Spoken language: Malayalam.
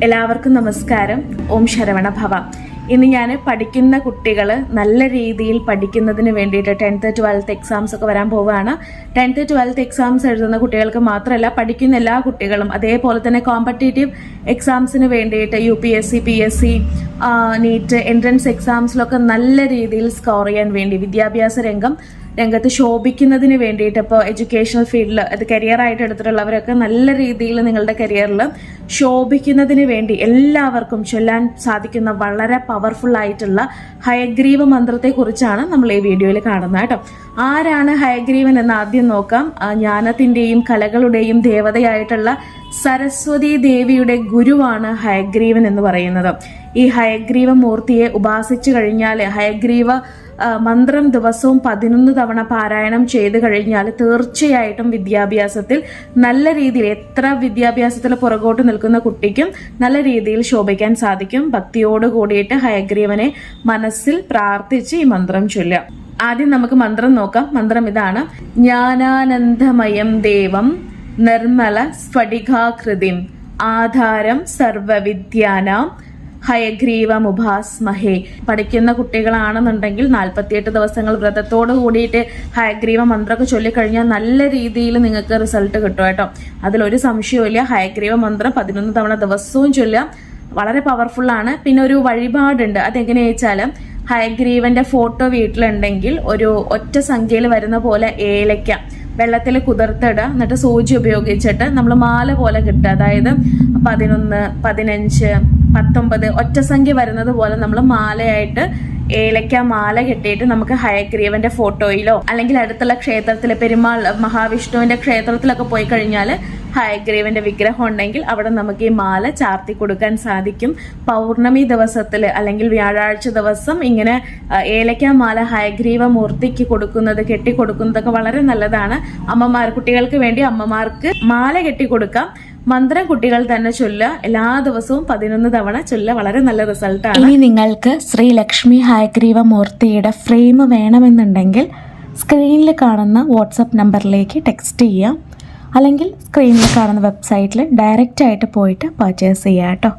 എല്ലാവർക്കും നമസ്കാരം. ഓം ശരവണ ഭവ. ഇന്ന് ഞാൻ പഠിക്കുന്ന കുട്ടികൾ നല്ല രീതിയിൽ പഠിക്കുന്നതിന് വേണ്ടിയിട്ട് 10th 12th എക്സാംസ് ഒക്കെ വരാൻ പോവുകയാണ്. 10th 12th എക്സാംസ് എഴുതുന്ന കുട്ടികൾക്ക് മാത്രമല്ല, പഠിക്കുന്ന എല്ലാ കുട്ടികളും അതേപോലെ തന്നെ കോമ്പറ്റേറ്റീവ് എക്സാംസിന് വേണ്ടിയിട്ട് UPSC, PSC, നീറ്റ്, എൻട്രൻസ് എക്സാംസിലൊക്കെ നല്ല രീതിയിൽ സ്കോർ ചെയ്യാൻ വേണ്ടി വിദ്യാഭ്യാസ രംഗത്ത് ശോഭിക്കുന്നതിന് വേണ്ടിയിട്ട് ഇപ്പോൾ എഡ്യൂക്കേഷണൽ ഫീൽഡിൽ അത് കരിയറായിട്ട് എടുത്തിട്ടുള്ളവരൊക്കെ നല്ല രീതിയിൽ നിങ്ങളുടെ കരിയറിൽ ശോഭിക്കുന്നതിന് വേണ്ടി എല്ലാവർക്കും ചൊല്ലാൻ സാധിക്കുന്ന വളരെ പവർഫുൾ ആയിട്ടുള്ള ഹയഗ്രീവ മന്ത്രത്തെക്കുറിച്ചാണ് നമ്മൾ ഈ വീഡിയോയിൽ കാണുന്നത് കേട്ടോ. ആരാണ് ഹയഗ്രീവൻ എന്ന് ആദ്യം നോക്കാം. ജ്ഞാനത്തിൻ്റെയും കലകളുടെയും ദേവതയായിട്ടുള്ള സരസ്വതി ദേവിയുടെ ഗുരുവാണ് ഹയഗ്രീവൻ എന്ന് പറയുന്നത്. ഈ ഹയഗ്രീവ മൂർത്തിയെ ഉപാസിച്ചു കഴിഞ്ഞാൽ, ഹയഗ്രീവ മന്ത്രം ദിവസവും 11 തവണ പാരായണം ചെയ്ത് കഴിഞ്ഞാൽ തീർച്ചയായിട്ടും വിദ്യാഭ്യാസത്തിൽ നല്ല രീതിയിൽ, എത്ര വിദ്യാഭ്യാസത്തിൽ പുറകോട്ട് നിൽക്കുന്ന കുട്ടിക്കും നല്ല രീതിയിൽ ശോഭിക്കാൻ സാധിക്കും. ഭക്തിയോട് കൂടിയിട്ട് ഹയഗ്രീവനെ മനസ്സിൽ പ്രാർത്ഥിച്ച് ഈ മന്ത്രം ചൊല്ലാം. ആദ്യം നമുക്ക് മന്ത്രം നോക്കാം. മന്ത്രം ഇതാണ്: ജ്ഞാനാനന്ദമയം ദേവം നിർമ്മല സ്ഫടികാകൃതിം ആധാരം സർവവിദ്യാനാം ഹയഗ്രീവമുപാസ്മഹേ. പഠിക്കുന്ന കുട്ടികളാണെന്നുണ്ടെങ്കിൽ 48 ദിവസങ്ങൾ വ്രതത്തോട് കൂടിയിട്ട് ഹയഗ്രീവ മന്ത്രമൊക്കെ ചൊല്ലിക്കഴിഞ്ഞാൽ നല്ല രീതിയിൽ നിങ്ങൾക്ക് റിസൾട്ട് കിട്ടും കേട്ടോ. അതിലൊരു സംശയവുമില്ല. ഹയഗ്രീവ മന്ത്രം 11 തവണ ദിവസവും ചൊല്ലാം. വളരെ പവർഫുള്ളാണ്. പിന്നെ ഒരു വഴിപാടുണ്ട്. അതെങ്ങനെയാ വെച്ചാൽ, ഹയഗ്രീവന്റെ ഫോട്ടോ വീട്ടിലുണ്ടെങ്കിൽ ഒരു ഒറ്റ സംഖ്യയിൽ വരുന്ന പോലെ ഏലയ്ക്ക വെള്ളത്തിൽ കുതിർത്തിടുക. എന്നിട്ട് സൂചി ഉപയോഗിച്ചിട്ട് നമ്മൾ മാല പോലെ കിട്ടുക. അതായത് 11, 15, 19 ഒറ്റ സംഖ്യ വരുന്നത് പോലെ നമ്മൾ മാലയായിട്ട് ഏലയ്ക്ക മാല കെട്ടിയിട്ട് നമുക്ക് ഹയഗ്രീവന്റെ ഫോട്ടോയിലോ അല്ലെങ്കിൽ അടുത്തുള്ള ക്ഷേത്രത്തിലെ പെരുമാൾ മഹാവിഷ്ണുവിന്റെ ക്ഷേത്രത്തിലൊക്കെ പോയി കഴിഞ്ഞാൽ ഹയഗ്രീവന്റെ വിഗ്രഹം ഉണ്ടെങ്കിൽ അവിടെ നമുക്ക് ഈ മാല ചാർത്തി കൊടുക്കാൻ സാധിക്കും. പൗർണമി ദിവസത്തിൽ അല്ലെങ്കിൽ വ്യാഴാഴ്ച ദിവസം ഇങ്ങനെ ഏലയ്ക്ക മാല ഹയഗ്രീവ മൂർത്തിക്ക് കൊടുക്കുന്നത്, കെട്ടിക്കൊടുക്കുന്നതൊക്കെ വളരെ നല്ലതാണ്. കുട്ടികൾക്ക് വേണ്ടി അമ്മമാർക്ക് മാല കെട്ടിക്കൊടുക്കാം. മന്ത്രം കുട്ടികൾ തന്നെ ചൊല്ലുക. എല്ലാ ദിവസവും 11 തവണ ചൊല്ലുക. വളരെ നല്ല റിസൾട്ടാണ്. ഇനി നിങ്ങൾക്ക് ശ്രീ ലക്ഷ്മി ഹയഗ്രീവ മൂർത്തിയുടെ ഫ്രെയിം വേണമെന്നുണ്ടെങ്കിൽ സ്ക്രീനിൽ കാണുന്ന വാട്സപ്പ് നമ്പറിലേക്ക് ടെക്സ്റ്റ് ചെയ്യാം. അല്ലെങ്കിൽ സ്ക്രീനിൽ കാണുന്ന വെബ്സൈറ്റിൽ ഡയറക്റ്റ് ആയിട്ട് പോയിട്ട് പർച്ചേസ് ചെയ്യാം കേട്ടോ.